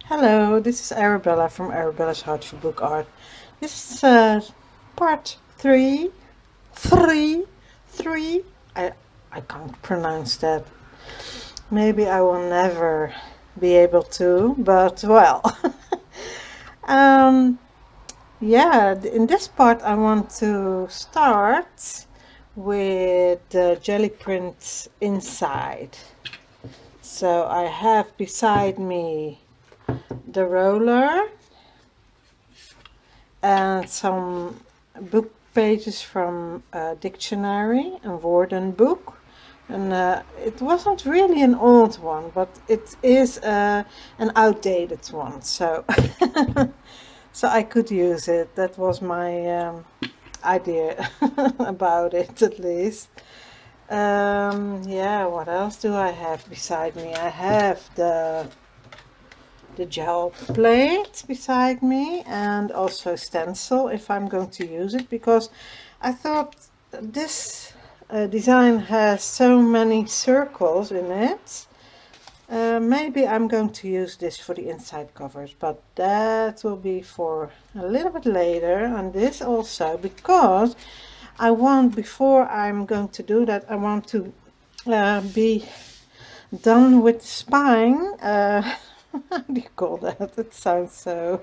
Hello, this is Arabella from Arabella's Heart for Book Art. This is part three. I, I can't pronounce that. Maybe I will never be able to, but well. Yeah, in this part I want to start with the jelly print inside. So I have beside me the roller and some book pages from a dictionary, a woordenboek. And it wasn't really an old one, but it is an outdated one, so so I could use it. That was my idea about it, at least. Yeah, what else do I have beside me? I have the gel plate beside me, and also stencil if I'm going to use it, because I thought this design has so many circles in it. Maybe I'm going to use this for the inside covers, but that will be for a little bit later. And this also, because I want, before I'm going to do that, I want to be done with the spine. How do you call that? It sounds so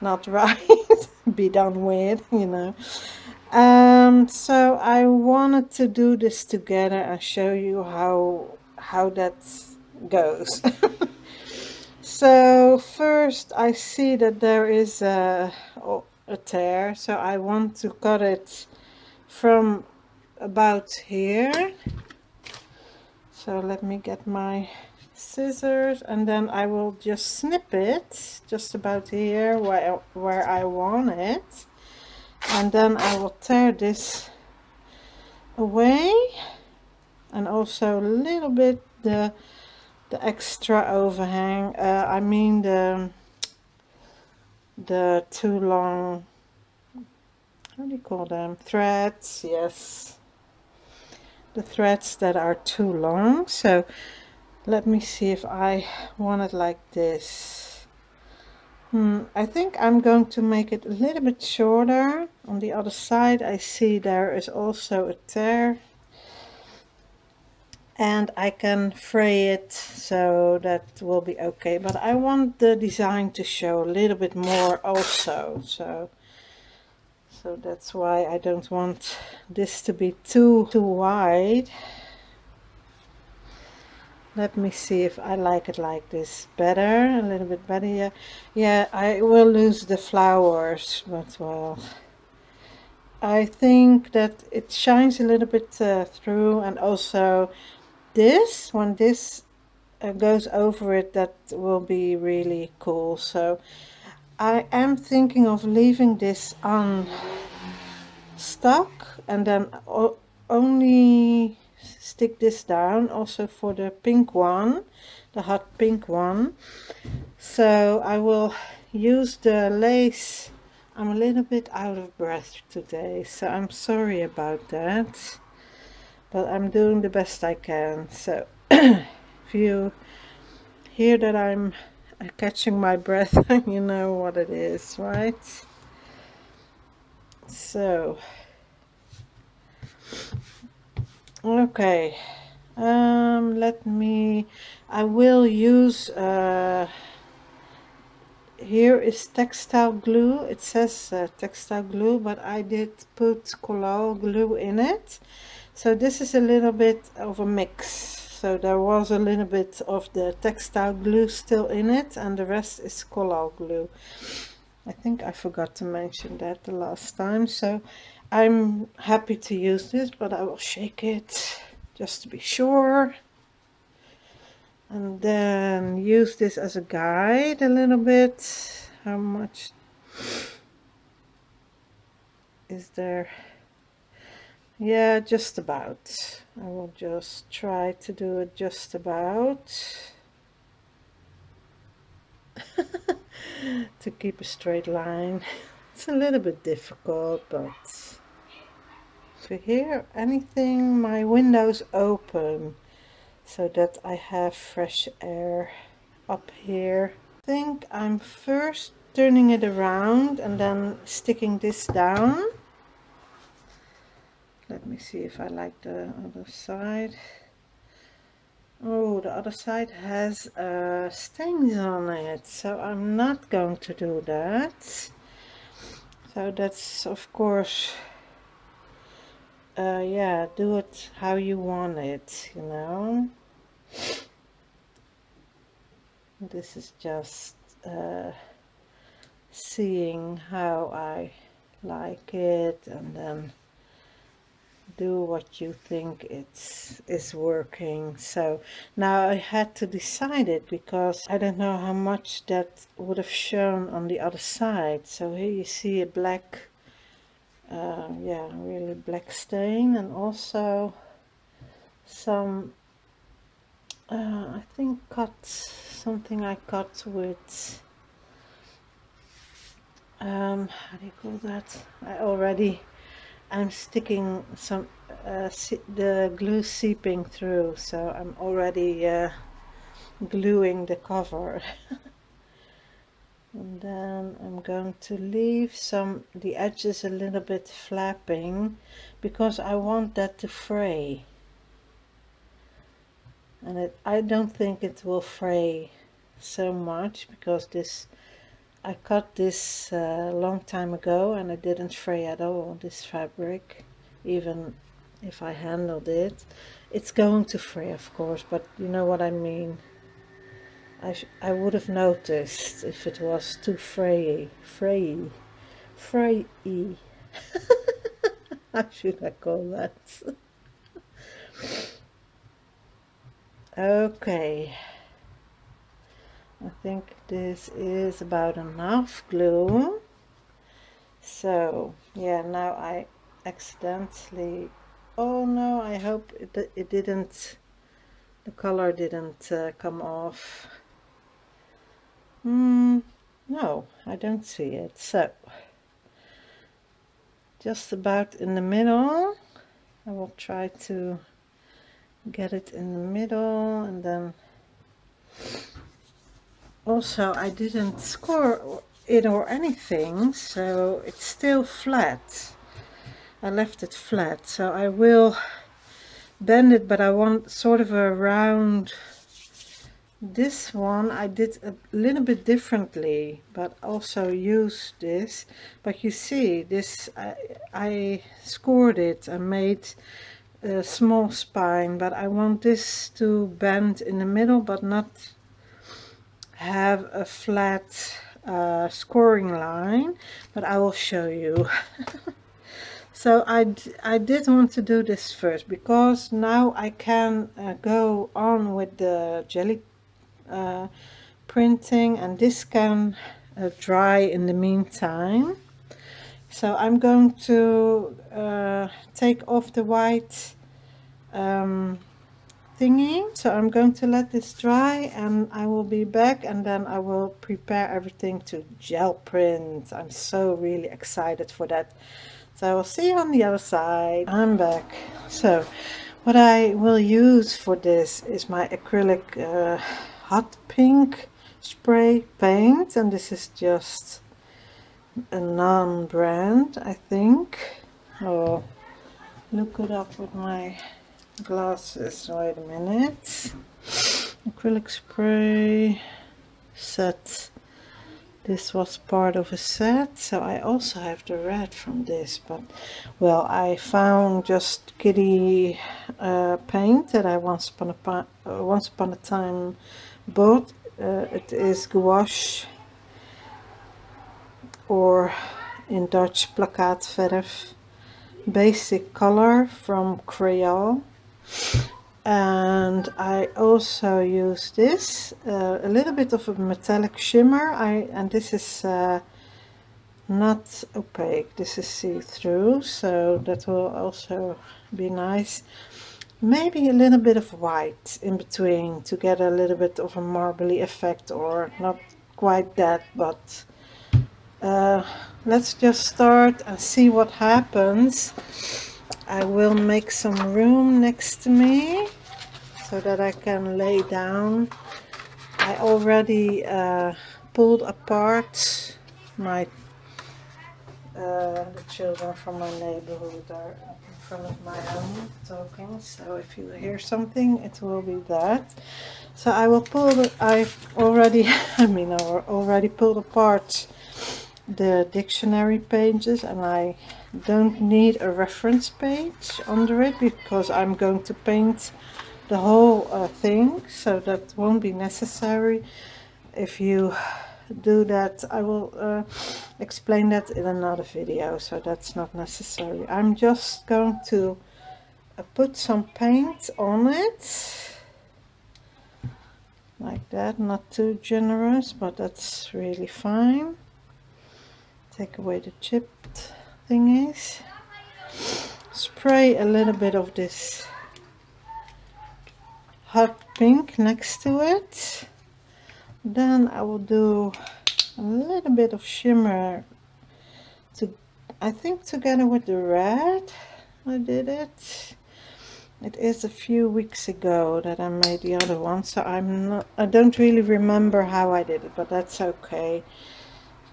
not right. Be done with, you know. So I wanted to do this together and show you how that goes. So first I see that there is a tear, so I want to cut it from about here. So let me get my scissors, and then I will just snip it just about here where I want it, and then I will tear this away, and also a little bit the extra overhang, I mean the too long, how do you call them, threads, yes, the threads that are too long. So let me see if I want it like this. I think I'm going to make it a little bit shorter. On the other side I see there is also a tear, and I can fray it, so that will be okay. But I want the design to show a little bit more also, so that's why I don't want this to be too wide. Let me see if I like it like this better, a little bit better. Yeah, I will lose the flowers, but well, I think that it shines a little bit through, and also this, when this goes over it, that will be really cool. So I am thinking of leaving this on stuck, and then only stick this down also for the pink one, the hot pink one. So I will use the lace. I'm a little bit out of breath today, so I'm sorry about that, but I'm doing the best I can. So if you hear that I'm catching my breath, you know what it is, right? So okay, let me, I will use here is textile glue. It says textile glue, but I did put collal glue in it, so this is a little bit of a mix. So there was a little bit of the textile glue still in it, and the rest is collal glue. I think I forgot to mention that the last time, so I'm happy to use this, but I will shake it just to be sure, and then use this as a guide a little bit. How much is there? Yeah, just about. I will just try to do it just about to keep a straight line. It's a little bit difficult, but if you hear anything, my window's open so that I have fresh air up here. I think I'm first turning it around and then sticking this down. Let me see if I like the other side. Oh, the other side has stains on it, so I'm not going to do that. So that's, of course, yeah, do it how you want it, you know. This is just seeing how I like it, and then do what you think is working. So now I had to decide it because I don't know how much that would have shown on the other side. So here you see a black, yeah, really black stain, and also some I think something I cut with how do you call that? I'm sticking some the glue seeping through, so I'm already gluing the cover. And then I'm going to leave the edges a little bit flapping because I want that to fray. And I don't think it will fray so much because I cut this a long time ago and it didn't fray at all, this fabric. Even if I handled it, it's going to fray, of course, but you know what I mean. I would have noticed if it was too frayy. How should I call that? Okay, I think this is about enough glue. So yeah, now I accidentally, oh no, I hope it didn't, the color didn't come off. No, I don't see it. So just about in the middle, I will try to get it in the middle. And then also I didn't score it or anything, so it's still flat. I left it flat, so I will bend it, but I want sort of a round. This one I did a little bit differently, but also used this. But you see, this I scored it and made a small spine, but I want this to bend in the middle but not have a flat scoring line, but I will show you. So I did want to do this first because now I can go on with the jelly printing, and this can dry in the meantime. So I'm going to take off the white thingy, so I'm going to let this dry and I will be back, and then I will prepare everything to gel print. I'm so really excited for that. So I will see you on the other side. I'm back. So what I will use for this is my acrylic hot pink spray paint, and this is just a non-brand, I think. Oh, look it up with my glasses. Wait a minute. Acrylic spray set. This was part of a set, so I also have the red from this, but well, I found just kiddie paint that I once upon a time bought. It is gouache, or in Dutch plakkaatverf, basic color from Creole. And I also use this a little bit of a metallic shimmer. And this is not opaque, this is see-through, so that will also be nice. Maybe a little bit of white in between to get a little bit of a marbly effect, or not quite that, but let's just start and see what happens. I will make some room next to me so that I can lay down. I already pulled apart my the children from my neighborhood are in front of my home talking, so if you hear something it will be that. So I will pull the, I've already I already pulled apart the dictionary pages, and I don't need a reference page under it because I'm going to paint the whole thing, so that won't be necessary. If you do that, I will explain that in another video, so that's not necessary. I'm just going to put some paint on it like that, not too generous, but that's really fine. Take away the chipped thingies, spray a little bit of this hot pink next to it. Then I will do a little bit of shimmer to, I think together with the red I did it. It is a few weeks ago that I made the other one, so I don't really remember how I did it, but that's okay.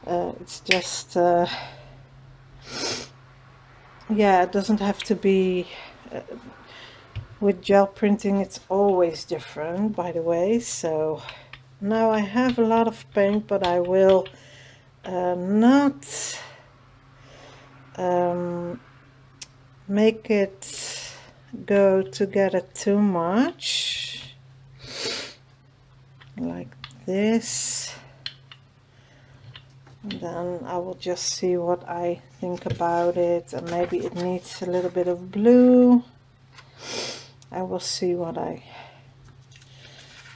It's just yeah, it doesn't have to be with gel printing, it's always different, by the way. So now I have a lot of paint, but I will not make it go together too much, like this. And then I will just see what I think about it, and maybe it needs a little bit of blue. I will see what I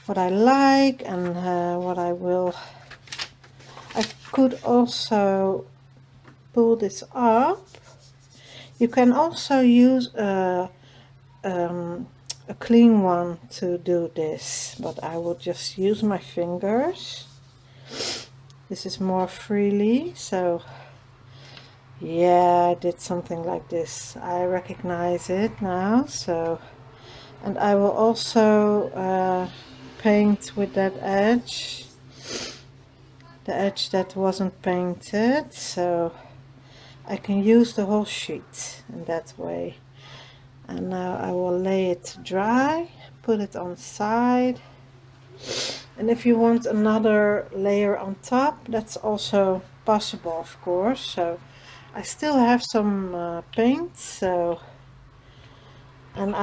like and what I will. I could also pull this up. You can also use a clean one to do this, but I will just use my fingers. This is more freely, so yeah, I did something like this. I recognize it now. So, and I will also paint with that edge, the edge that wasn't painted, so I can use the whole sheet in that way. And now I will lay it dry, put it on the side. And if you want another layer on top, that's also possible, of course. So I still have some paint, so, and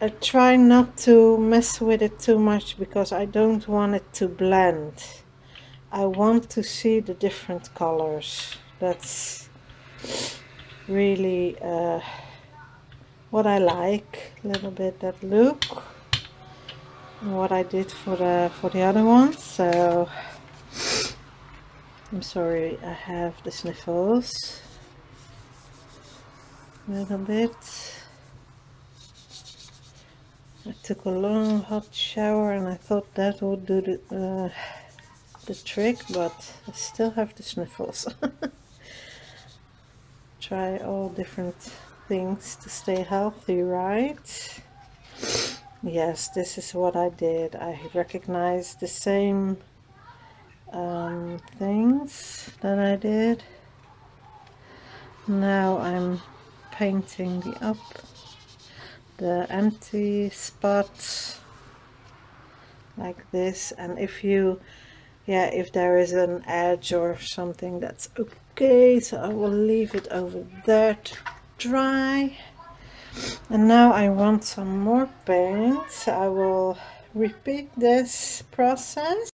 I try not to mess with it too much because I don't want it to blend. I want to see the different colors. That's really what I like, a little bit that look, and what I did for the other ones. So I'm sorry, I have the sniffles a little bit. I took a long hot shower and I thought that would do the trick, but I still have the sniffles. Try all different things to stay healthy, right? Yes, this is what I did. I recognized the same things that I did. Now I'm painting the empty spots like this, and if there is an edge or something, that's okay. So I will leave it over there to dry. And now I want some more paint, so I will repeat this process.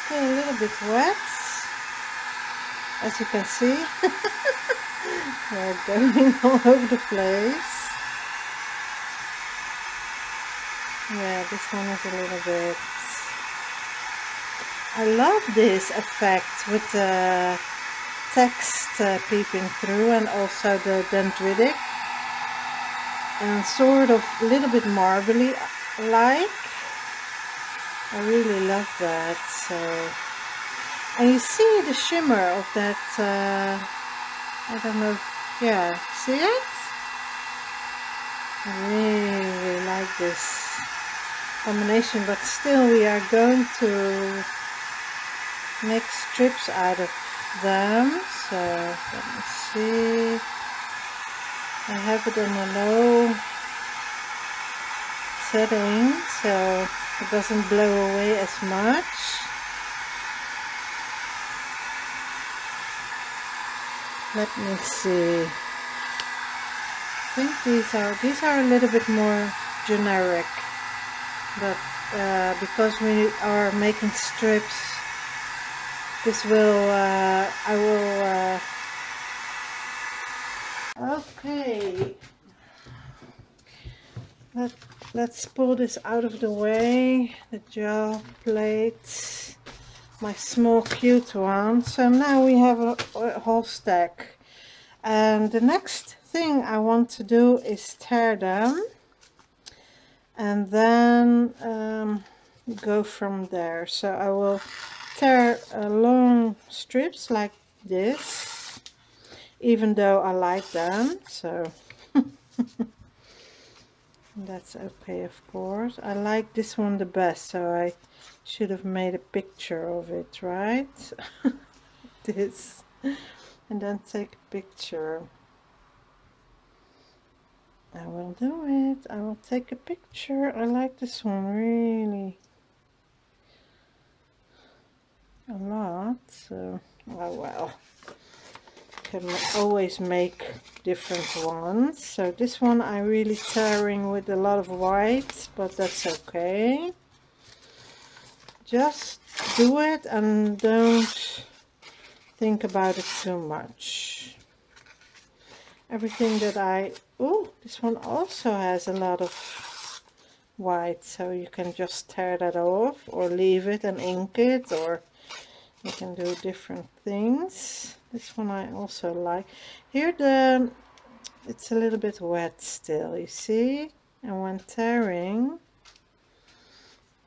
Still a little bit wet. as you can see. They're going all over the place. Yeah, this one is a little bit... I love this effect with the text peeping through, and also the dendritic, and sort of a little bit marbly like. I really love that. So, and you see the shimmer of that, I don't know, yeah, see it? I really like this combination, but still we are going to make strips out of them. So let me see, I have it on a low setting so it doesn't blow away as much. Let me see, I think these are a little bit more generic, but because we are making strips, this will I will okay, let's pull this out of the way, the gel plate, my small cute one. So now we have a whole stack, and the next thing I want to do is tear them, and then go from there. So I will tear long strips like this, even though I like them, so that's okay. Of course, I like this one the best, so I should have made a picture of it, right? This, and then take a picture. I will do it. I will take a picture. I like this one really a lot, so oh well, can always make different ones. So this one I really tearing with a lot of white, but that's okay. Just do it and don't think about it too much. Everything that oh, this one also has a lot of white, so you can just tear that off or leave it and ink it, or you can do different things. This one I also like. Here it's a little bit wet still, you see, and when tearing,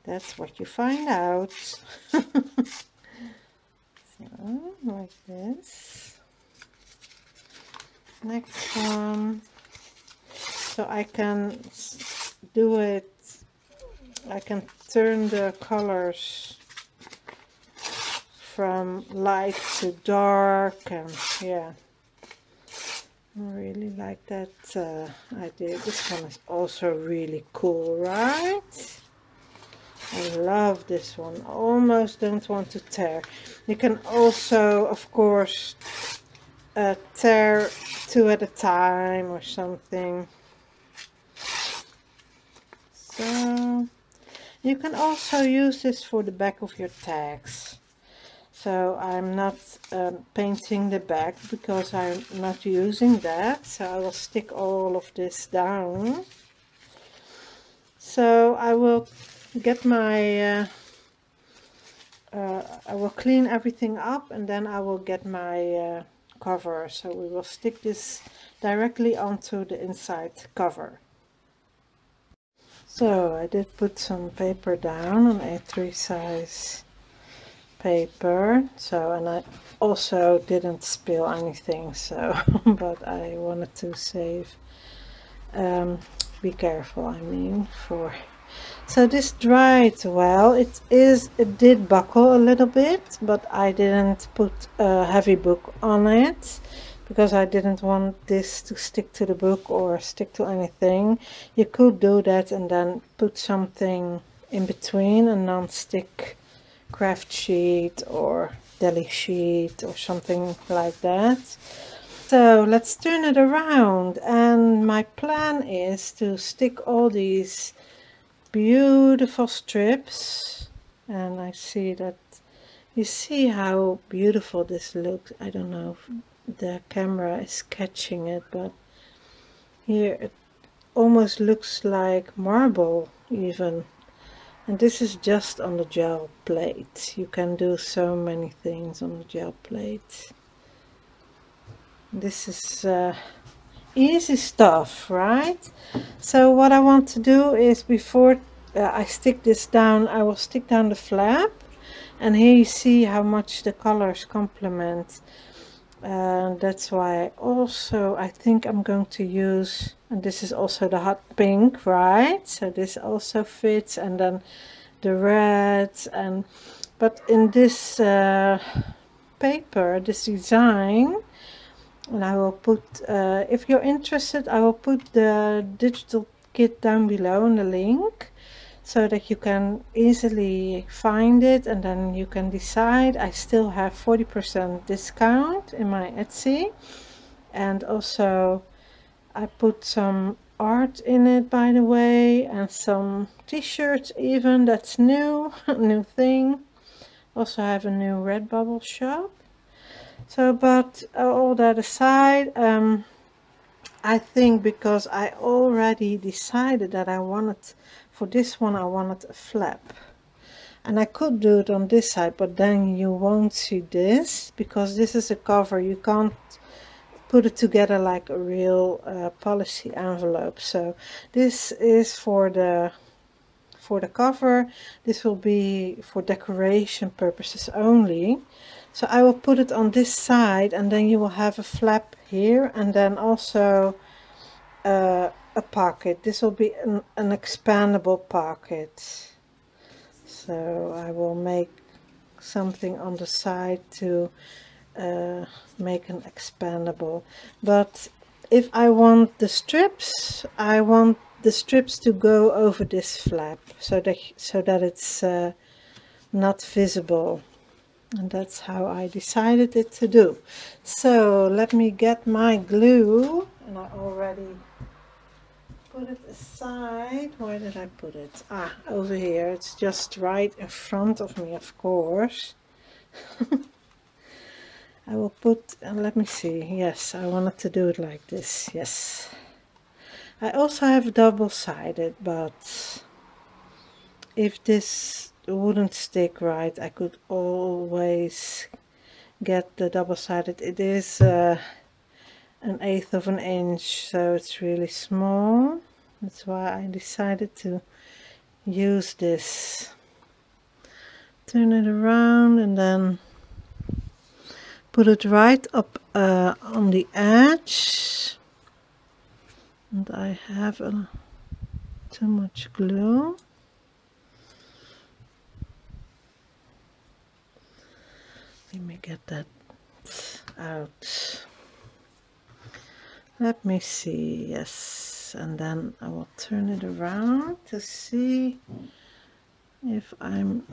that's what you find out. So, like this. Next one. So I can do it, I can turn the colors from light to dark, and yeah, I really like that idea. This one is also really cool, right? I love this one. Almost don't want to tear. You can also, of course, tear two at a time or something. So you can also use this for the back of your tags. So I'm not painting the back because I'm not using that, so I will stick all of this down. So I will get my I will clean everything up, and then I will get my cover. So we will stick this directly onto the inside cover. So I did put some paper down, on A3 size paper, so, and I also didn't spill anything, so but I wanted to save, be careful, I mean, for, so this dried well. It did buckle a little bit, but I didn't put a heavy book on it because I didn't want this to stick to the book or stick to anything. You could do that and then put something in between, a non-stick craft sheet or deli sheet or something like that. So let's turn it around, and my plan is to stick all these beautiful strips, and I see that You see how beautiful this looks. I don't know if the camera is catching it, but here it almost looks like marble even. And this is just on the gel plate. You can do so many things on the gel plate. This is easy stuff, right? So what I want to do is, before I stick this down, I will stick down the flap, and here you see how much the colors complement. And that's why I think I'm going to use, and this is also the hot pink, right? So this also fits, and then the red, and but in this paper, this design, and I will put, if you're interested, I will put the digital kit down below in the link, so that you can easily find it, and then you can decide. I still have 40% discount in my Etsy, and also I put some art in it, by the way, and some t-shirts even. That's new. New thing. Also have a new Redbubble shop. So, but all that aside, I think because I already decided that I wanted, for this one I wanted a flap, and I could do it on this side, but then you won't see this because this is a cover. You can't put it together like a real policy envelope. So this is for the cover. This will be for decoration purposes only. So I will put it on this side, and then you will have a flap here, and then also a pocket. This will be an expandable pocket. So I will make something on the side to make an expandable. But if I want the strips, I want the strips to go over this flap, so that it's not visible. And that's how I decided it to do. So let me get my glue, and I already put it aside. Where did I put it? Ah, over here. It's just right in front of me, of course. I will put, let me see. Yes, I wanted to do it like this. Yes. I also have double-sided, but if this wouldn't stick right, I could always get the double-sided. It is 1/8 of an inch, so it's really small. That's why I decided to use this. Turn it around and then put it right up on the edge. And I have too much glue. Let me get that out. Let me see. Yes, and then I will turn it around to see if I'm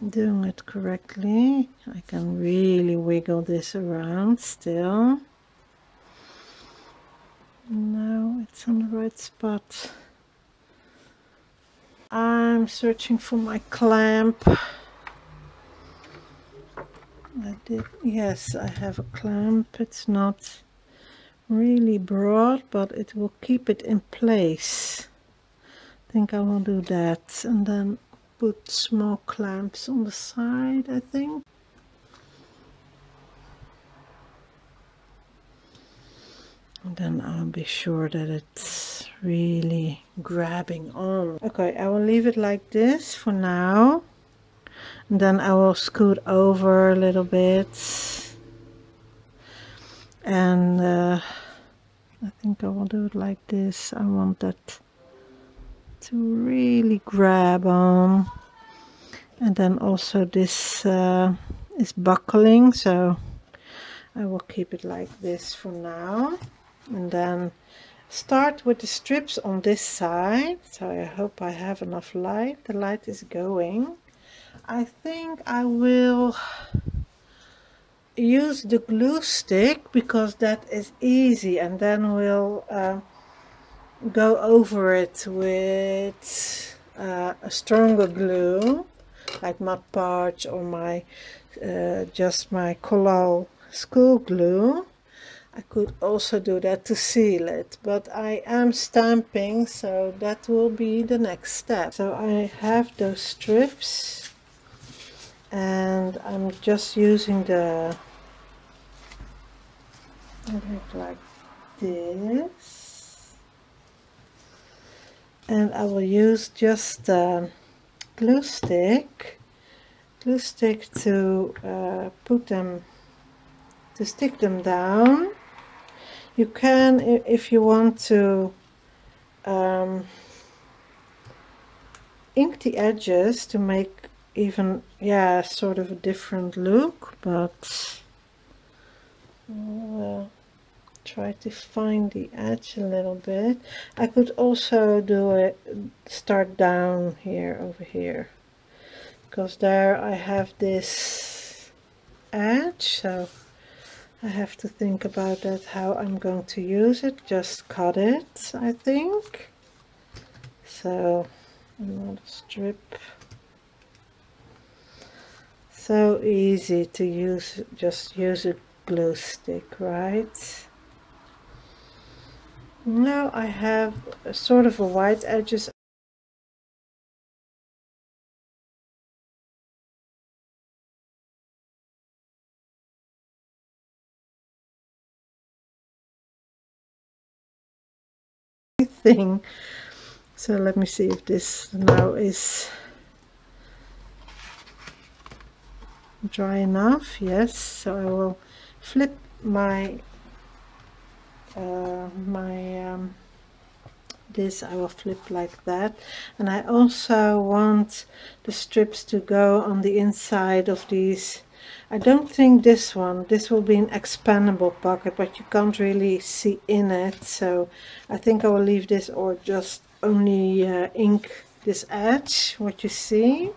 doing it correctly. I can really wiggle this around still. Now it's on the right spot. I'm searching for my clamp. Yes, I have a clamp. It's not really broad, but it will keep it in place. I think I will do that, and then put small clamps on the side, I think. And then I'll be sure that it's really grabbing on. Okay, I will leave it like this for now. And then I will scoot over a little bit. And I think I will do it like this. I want that to really grab on. And then also this is buckling, so I will keep it like this for now. And then start with the strips on this side. So I hope I have enough light. The light is going. I think I will use the glue stick because that is easy, and then we'll go over it with a stronger glue. like Mod Podge or my just my Collal school glue. I could also do that to seal it, but I am stamping, so that will be the next step. So I have those strips and I'm just using the like this, and I will use just glue stick to stick them down. You can, if you want to, ink the edges to make even, yeah, sort of a different look, but try to find the edge a little bit. I could also do it, start down here, over here, because there I have this edge, so I have to think about that, how I'm going to use it. Just cut it, I think. So another strip. So easy to use, just use a glue stick, right? Now I have a sort of a white edges. Thing. So let me see if this now is dry enough. Yes, so I will flip my this, I will flip like that, and I also want the strips to go on the inside of these. I don't think this will be an expandable pocket, but you can't really see in it, so I think I will leave this, or just only ink this edge, what you see.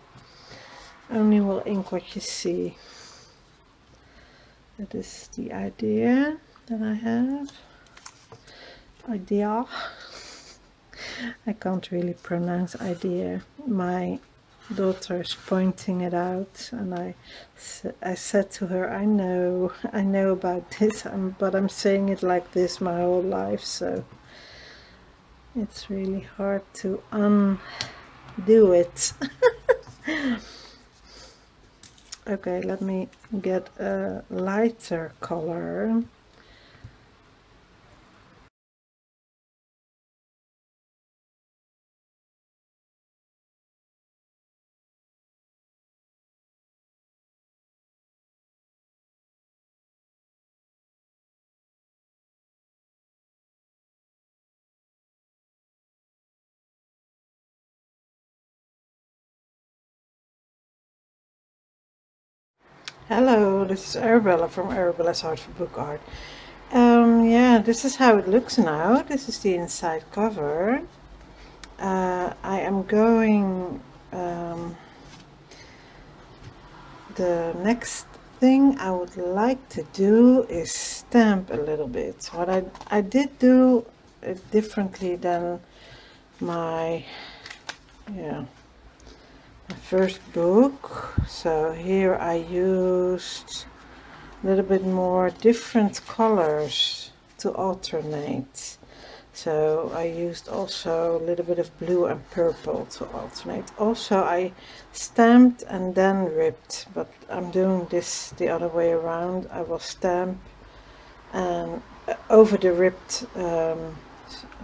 Only will ink what you see. That is the idea that I have. Idea. I can't really pronounce idea. My daughter is pointing it out, and I said to her, I know about this, but I'm saying it like this my whole life, so it's really hard to undo it. Okay, let me get a lighter color. Hello, this is Arabella from Arabella's Art for Book Art. Yeah, this is how it looks now. This is the inside cover. I am going, the next thing I would like to do is stamp a little bit. What I did do it differently than my, yeah, my first book. So here I used a little bit more different colors to alternate. So I used also a little bit of blue and purple to alternate. Also I stamped and then ripped, but I'm doing this the other way around. I will stamp and over the ripped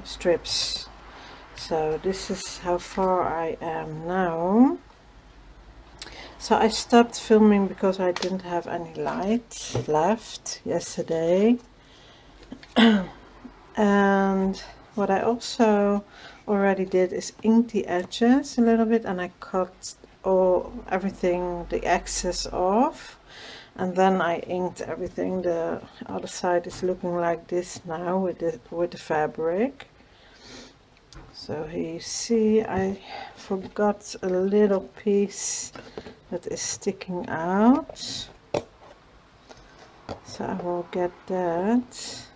strips. So this is how far I am now. So I stopped filming because I didn't have any light left yesterday. And what I also already did is ink the edges a little bit, and I cut everything, the excess off, and then I inked everything. The other side is looking like this now with the fabric. So here you see I forgot a little piece that is sticking out, so I will get that.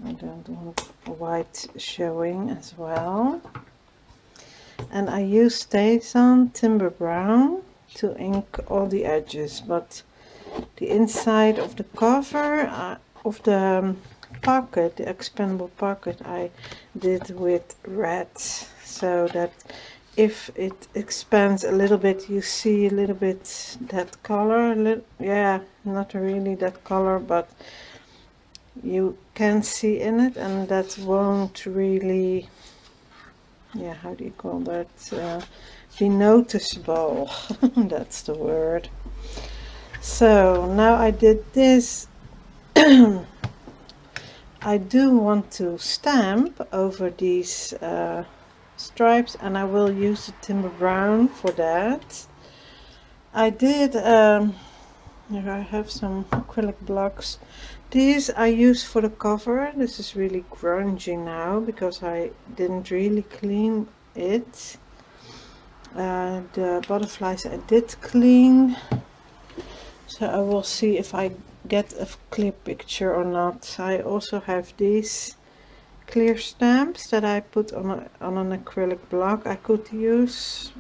I don't want white showing as well. and I use Stayson Timber Brown to ink all the edges, but the inside of the cover of the pocket, the expandable pocket, I did with red, so that if it expands a little bit you see a little bit that color. Yeah, not really that color, but you can see in it, and that won't really, yeah, how do you call that, be noticeable. That's the word. So now I did this. I do want to stamp over these stripes, and I will use the Timber Brown for that. I did, here I have some acrylic blocks. These I use for the cover. This is really grungy now because I didn't really clean it. The butterflies I did clean, so I will see if I get a clear picture or not. I also have these clear stamps that I put on an acrylic block I could use,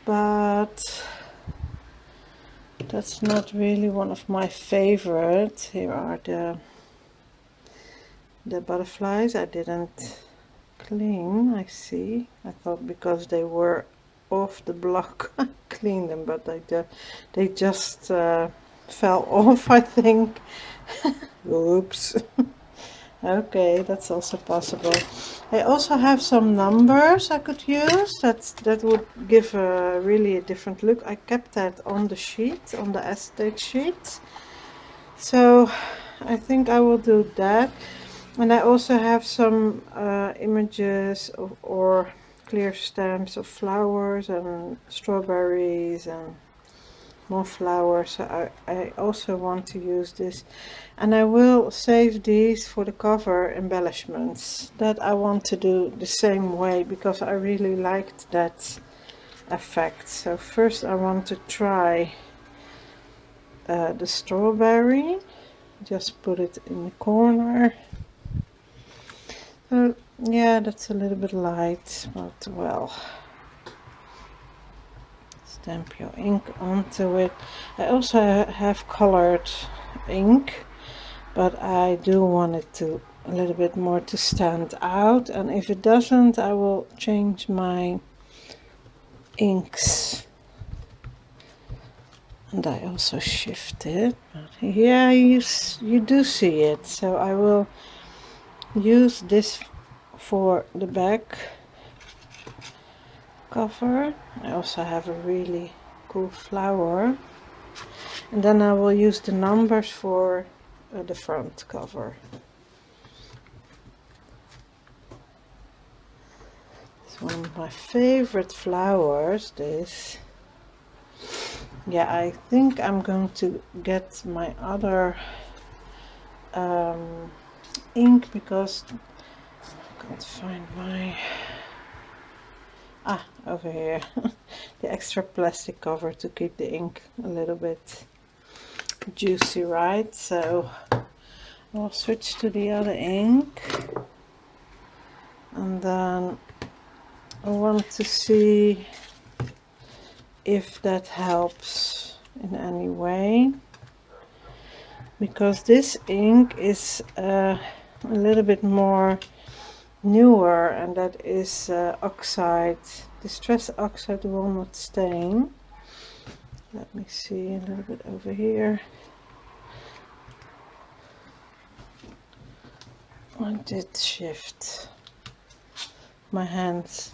but that's not really one of my favorites. Here are the butterflies I didn't clean. I see, I thought because they were off the block I cleaned them, but they just fell off, I think. Oops. Okay, that's also possible. I also have some numbers I could use. That would give really a different look. I kept that on the sheet, on the acetate sheet, so I think I will do that. And I also have some images or clear stamps of flowers and strawberries and more flowers. So I also want to use this, and I will save these for the cover embellishments. That I want to do the same way because I really liked that effect. So first I want to try the strawberry. Just put it in the corner. Yeah, that's a little bit light, but well, stamp your ink onto it. I also have colored ink, but I do want it to a little bit more to stand out, and if it doesn't I will change my inks. And I also shift it, but yeah, you do see it. So I will use this for the back cover. I also have a really cool flower, and then I will use the numbers for the front cover. It's one of my favorite flowers, this. Yeah, I think I'm going to get my other ink because I can't find my over here. The extra plastic cover to keep the ink a little bit juicy, right? So I'll switch to the other ink, and then I want to see if that helps in any way, because this ink is a little bit more newer, and that is oxide, distress oxide walnut stain. Let me see a little bit over here. I did shift. My hands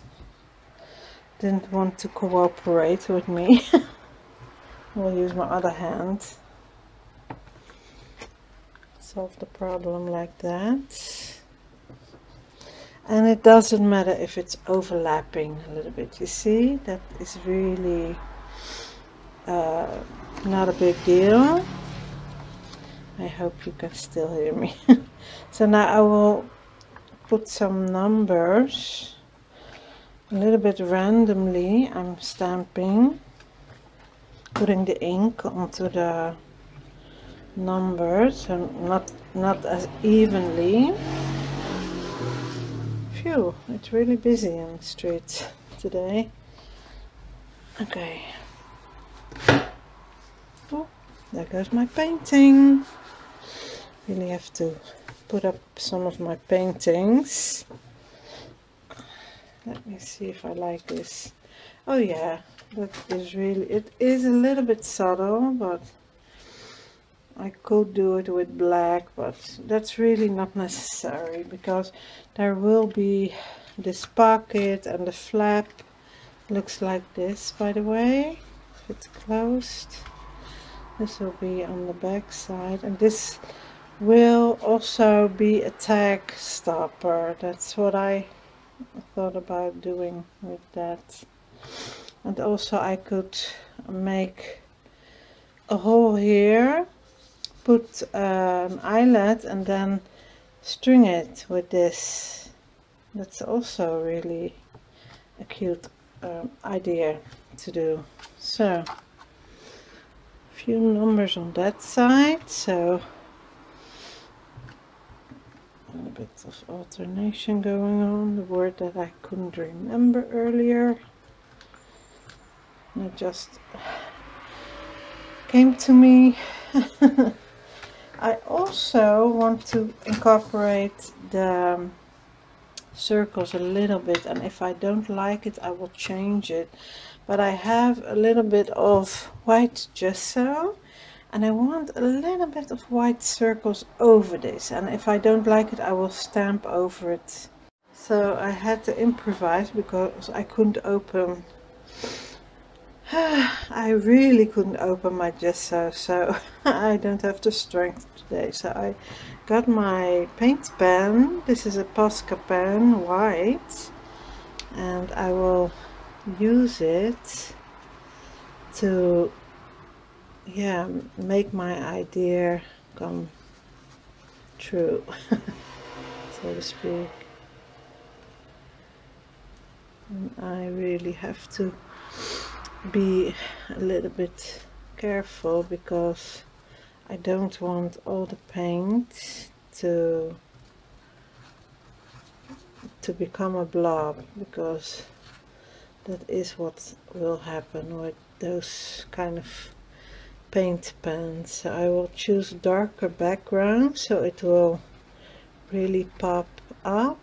didn't want to cooperate with me. I'll use my other hand. Solve the problem like that. And it doesn't matter if it's overlapping a little bit. You see, that is really not a big deal. I hope you can still hear me. So now I will put some numbers a little bit randomly. I'm stamping, putting the ink onto the numbers, and not as evenly. If Phew, it's really busy on the streets today. Okay. Oh, there goes my painting. Really have to put up some of my paintings. Let me see if I like this. Oh yeah, that is really, it is a little bit subtle, but I could do it with black, but that's really not necessary because there will be this pocket, and the flap looks like this, by the way, if it's closed. This will be on the back side, and this will also be a tag stopper. That's what I thought about doing with that. And also I could make a hole here, put an eyelet, and then string it with this. That's also really a cute idea to do. So a few numbers on that side, so a bit of alternation going on, the word that I couldn't remember earlier, and it just came to me. I also want to incorporate the circles a little bit, and if I don't like it I will change it, but I have a little bit of white gesso and I want a little bit of white circles over this, and if I don't like it I will stamp over it. So I had to improvise because I couldn't open I really couldn't open my gesso, so I don't have the strength today. So I got my paint pen. This is a Posca pen, white, and I will use it to, yeah, make my idea come true, so to speak. And I really have to be a little bit careful because I don't want all the paint to become a blob, because that is what will happen with those kind of paint pens. So I will choose a darker background so it will really pop up.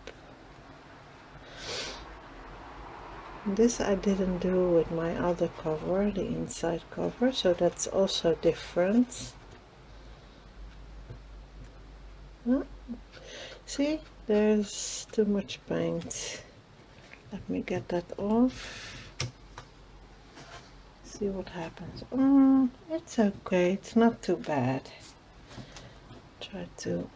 This I didn't do with my other cover, the inside cover, so that's also different. See, there's too much paint. Let me get that off. See what happens. Oh, it's okay, it's not too bad. Try to...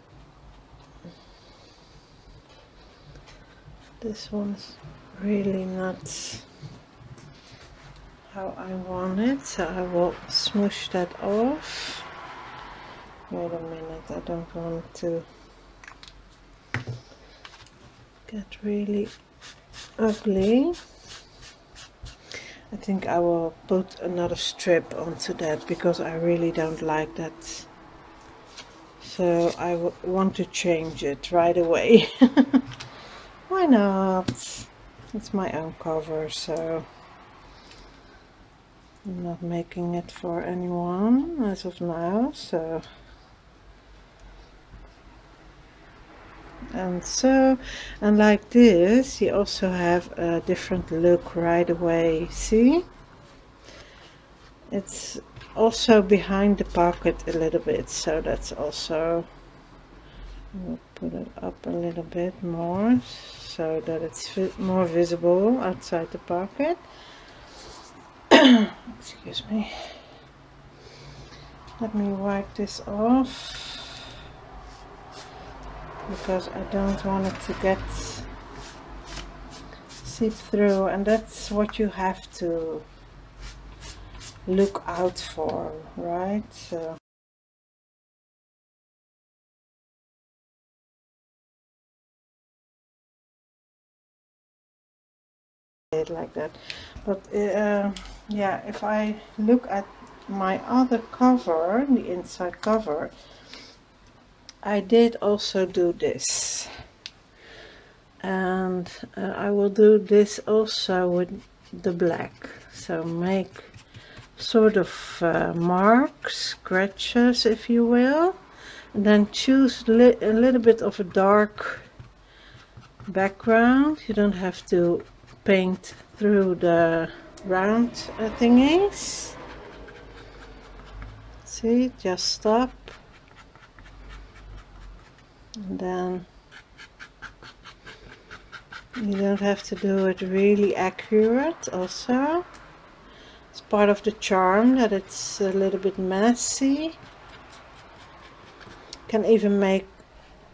This one's really not how I want it, so I will smoosh that off. Wait a minute, I don't want to get really ugly. I think I will put another strip onto that because I really don't like that, so I want to change it right away. Why not? It's my own cover, so I'm not making it for anyone as of now. So and like this you also have a different look right away. See, it's also behind the pocket a little bit, so that's also, we'll put it up a little bit more so that it's more visible outside the pocket. Excuse me. Let me wipe this off because I don't want it to get seep through, and that's what you have to look out for, right? So it like that. But yeah, if I look at my other cover, the inside cover, I did also do this, And I will do this also with the black, so make sort of marks, scratches if you will, and then choose a little bit of a dark background. You don't have to paint through the round thingies. See, just stop, and then you don't have to do it really accurate also. It's part of the charm that it's a little bit messy. Can even make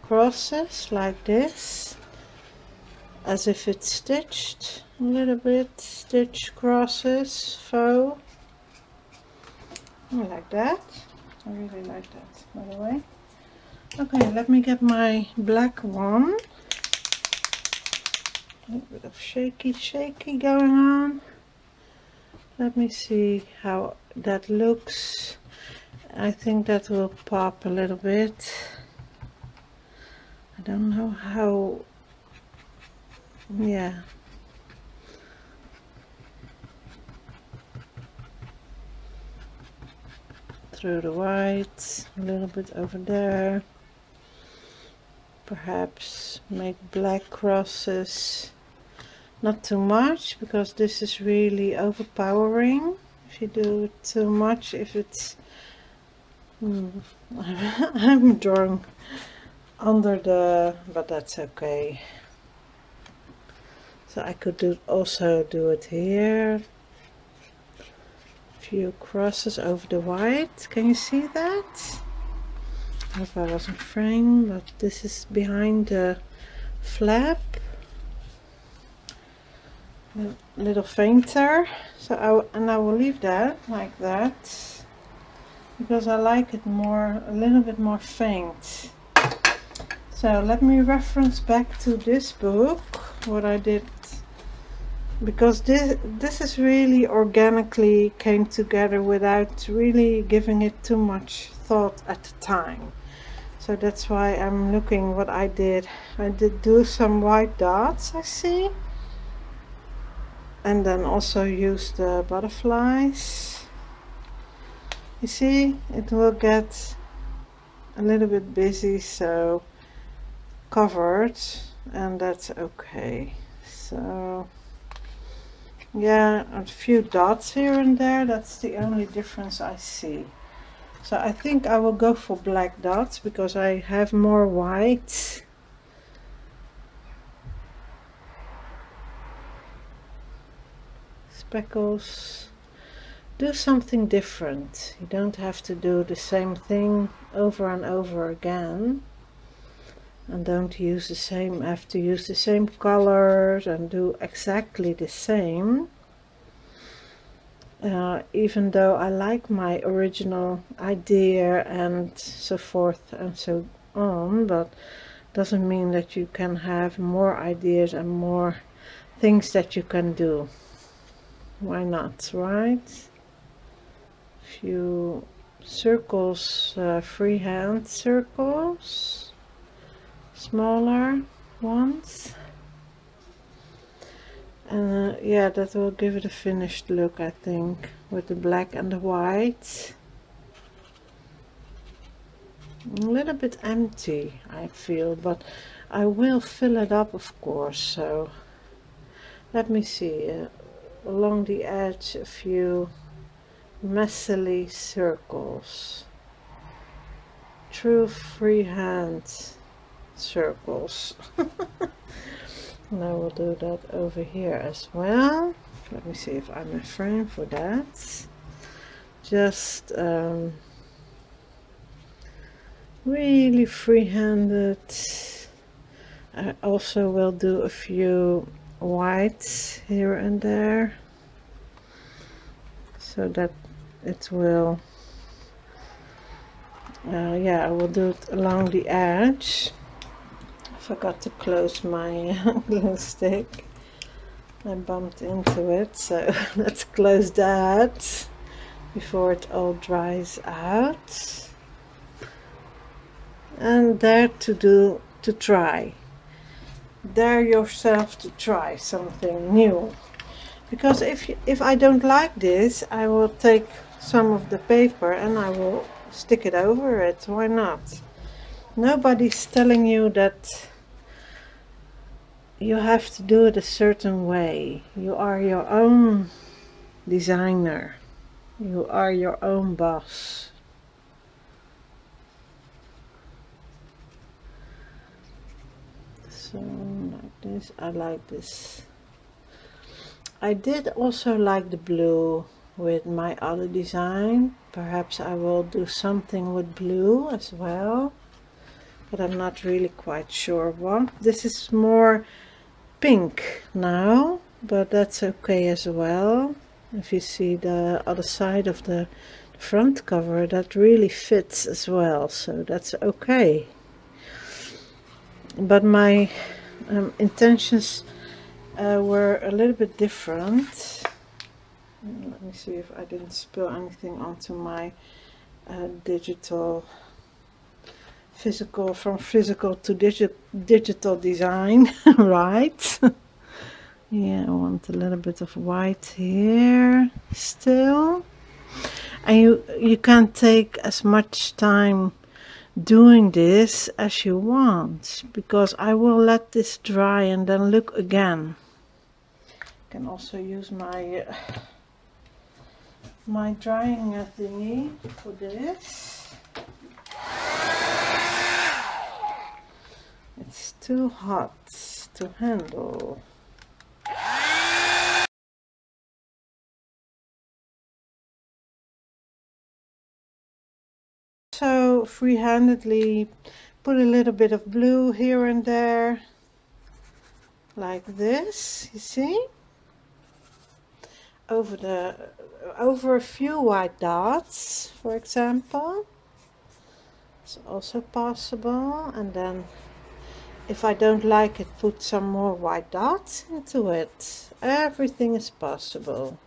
crosses like this, as if it's stitched a little bit, stitch crosses, faux. I like that. I really like that, by the way. Okay, let me get my black one. A little bit of shaky going on. Let me see how that looks. I think that will pop a little bit. I don't know how. Yeah. Through the white, a little bit over there. Perhaps make black crosses. Not too much, because this is really overpowering if you do it too much. If it's I'm drawing under the, but that's okay. So I could also do it here. A few crosses over the white. Can you see that? I hope I wasn't framed, but this is behind the flap. A little fainter, so I will leave that like that, because I like it more, a little bit more faint. So let me reference back to this book, what I did, because this is really organically came together without really giving it too much thought at the time. So that's why I'm looking what I did. I did do some white dots, I see. And then also use the butterflies. You see, it will get a little bit busy, so covered, and that's okay. So yeah, a few dots here and there, that's the only difference I see. So I think I will go for black dots because I have more white. Speckles. Do something different. You don't have to do the same thing over and over again, and don't use the same, have to use the same colors and do exactly the same. Even though I like my original idea and so forth and so on, but doesn't mean that you can have more ideas and more things that you can do. Why not, right? Few circles, freehand circles, smaller ones, and yeah, that will give it a finished look, I think, with the black and the white. A little bit empty, I feel, but I will fill it up, of course. So let me see, along the edge a few messily circles, true freehand circles. And I will do that over here as well. Let me see if I'm in frame for that. Just really free-handed. I also will do a few whites here and there, so that it will yeah, I will do it along the edge. I forgot to close my glue stick. I bumped into it, so let's close that before it all dries out. And there to try. dare yourself to try something new. Because if I don't like this, I will take some of the paper and I will stick it over it. Why not? Nobody's telling you that you have to do it a certain way. You are your own designer. You are your own boss. So like this, I like this. I did also like the blue with my other design. Perhaps I will do something with blue as well, but I'm not really quite sure what. This is more pink now, but that's okay as well. If you see the other side of the front cover, that really fits as well, so that's okay. But my intentions were a little bit different. Let me see if I didn't spill anything onto my digital physical, from physical to digital design. Right. Yeah, I want a little bit of white here still, and you can take as much time doing this as you want, because I will let this dry and then look again. I can also use my my drying thingy for this. It's too hot to handle. So free-handedly put a little bit of blue here and there, like this, you see, over a few white dots, for example. It's also possible. And then if I don't like it, put some more white dots into it. Everything is possible.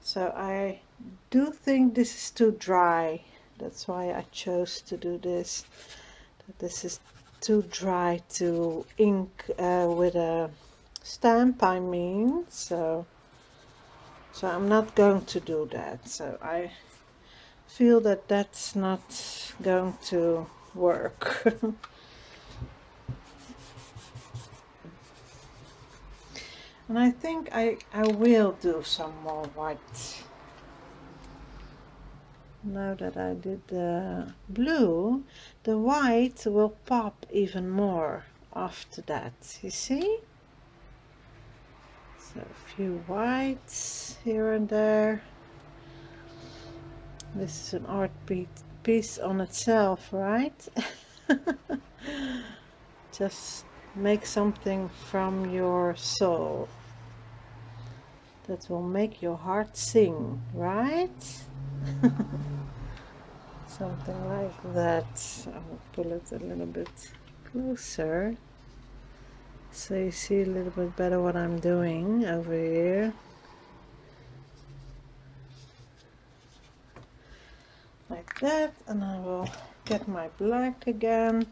So I do think this is too dry. That's why I chose to do this. This is too dry to ink with a stamp, I mean. So I'm not going to do that. So I feel that that's not going to work. And I think I will do some more white. Now that I did the blue, the white will pop even more after that, you see? So a few whites here and there. This is an art piece on itself, right? Just make something from your soul that will make your heart sing, right? Something like that. I will pull it a little bit closer so you see a little bit better what I'm doing over here. Like that, and I will get my black again.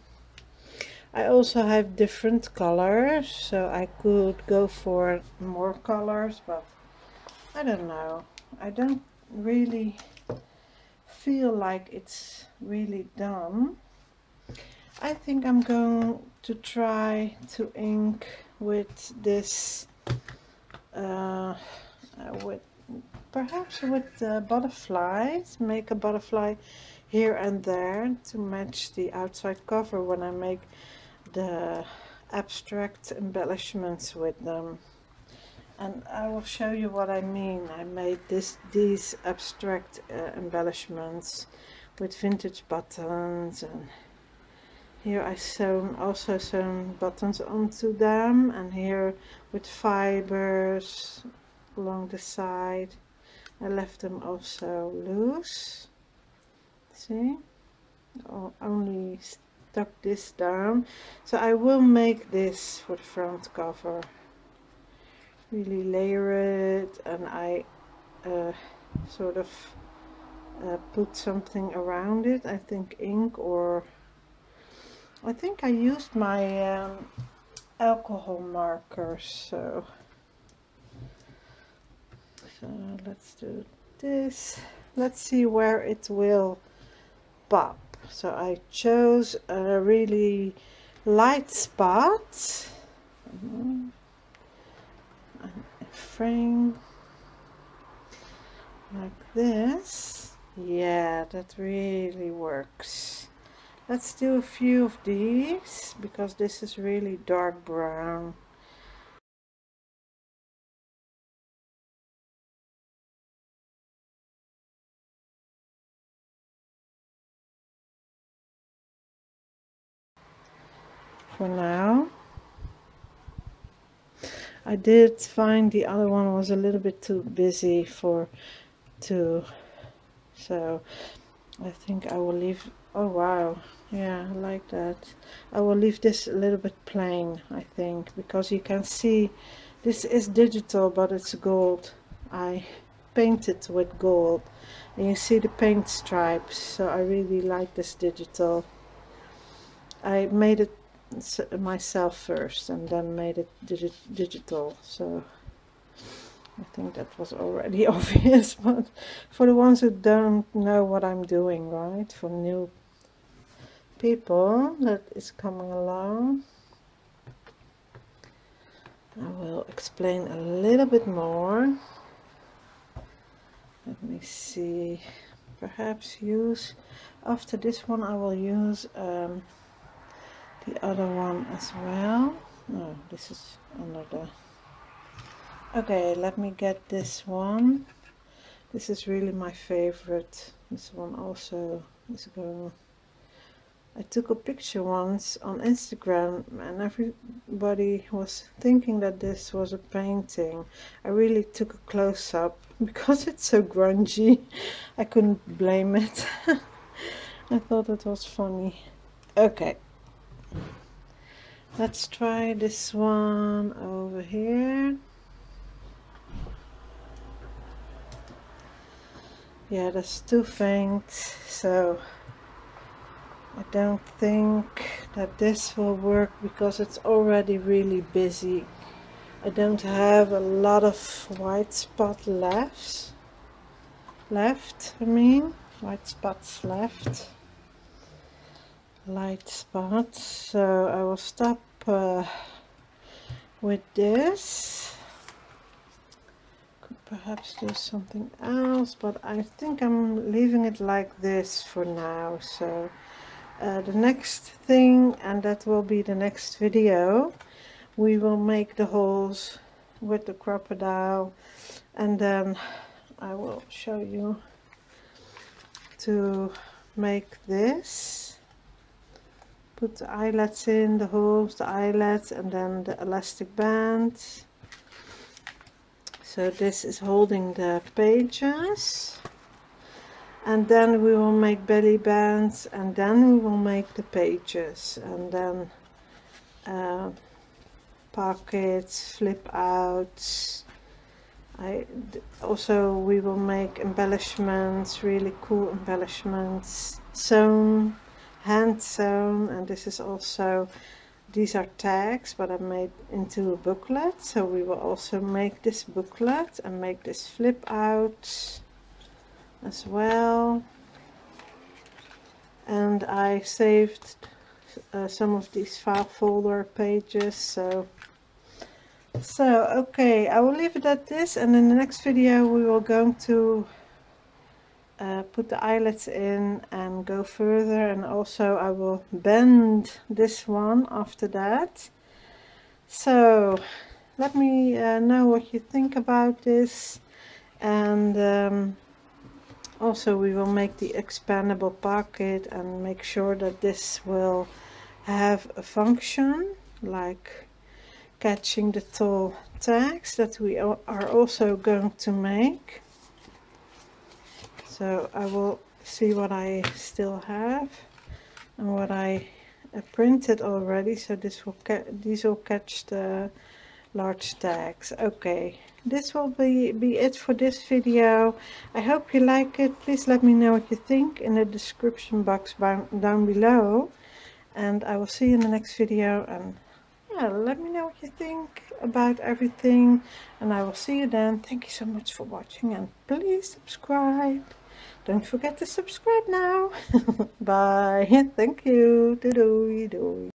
I also have different colors, so I could go for more colors, but I don't know. I don't really feel like it's really done. I think I'm going to try to ink with this, perhaps with butterflies, make a butterfly here and there to match the outside cover when I make the abstract embellishments with them. And I will show you what I mean. I made these abstract embellishments with vintage buttons, and here I also sewn buttons onto them, and here with fibers along the side. I left them also loose. See? Only stuck this down. So I will make this for the front cover. Really layer it, and I sort of put something around it. I think ink, or I think I used my alcohol markers. So let's do this. Let's see where it will pop. So I chose a really light spot. A frame like this. Yeah, that really works. Let's do a few of these because this is really dark brown. For now. I did find the other one was a little bit too busy so I think I will leave. Oh wow, yeah, I like that. I will leave this a little bit plain, I think, because you can see this is digital but it's gold. I painted with gold and you see the paint stripes, so I really like this digital. I made it myself first and then made it digital, so I think that was already obvious, but for the ones who don't know what I'm doing, right, for new people that is coming along, I will explain a little bit more. Let me see, perhaps use, after this one I will use the other one as well. No, this is another. Okay, let me get this one. This is really my favorite. This one also is going. I took a picture once on Instagram and everybody was thinking that this was a painting. I really took a close-up because it's so grungy. I couldn't blame it. I thought it was funny. Okay. Let's try this one over here. Yeah, that's too faint, so I don't think that this will work because it's already really busy. I don't have a lot of white spot left. White spots left. Light spots, so I will stop with this. Could perhaps do something else, but I think I'm leaving it like this for now. So the next thing, and that will be the next video, we will make the holes with the crocodile, and then I will show you to make this. Put the eyelets in, the holes, the eyelets, and then the elastic band. So this is holding the pages. And then we will make belly bands, and then we will make the pages, and then pockets, flip outs. Also we will make embellishments, really cool embellishments, sewn, hand sewn, and this is also, these are tags but I made into a booklet, so we will also make this booklet and make this flip out as well. And I saved some of these file folder pages, so okay, I will leave it at this, and in the next video we will going to put the eyelets in and go further, and also I will bend this one after that. So let me know what you think about this, and also we will make the expandable pocket and make sure that this will have a function like catching the tall tags that we are also going to make. So I will see what I still have and what I printed already, so these will catch the large tags. Okay, this will be it for this video. I hope you like it. Please let me know what you think in the description box down below, and I will see you in the next video, and yeah, let me know what you think about everything, and I will see you then. Thank you so much for watching, and please subscribe. Don't forget to subscribe now. Bye. Thank you. Doei doei.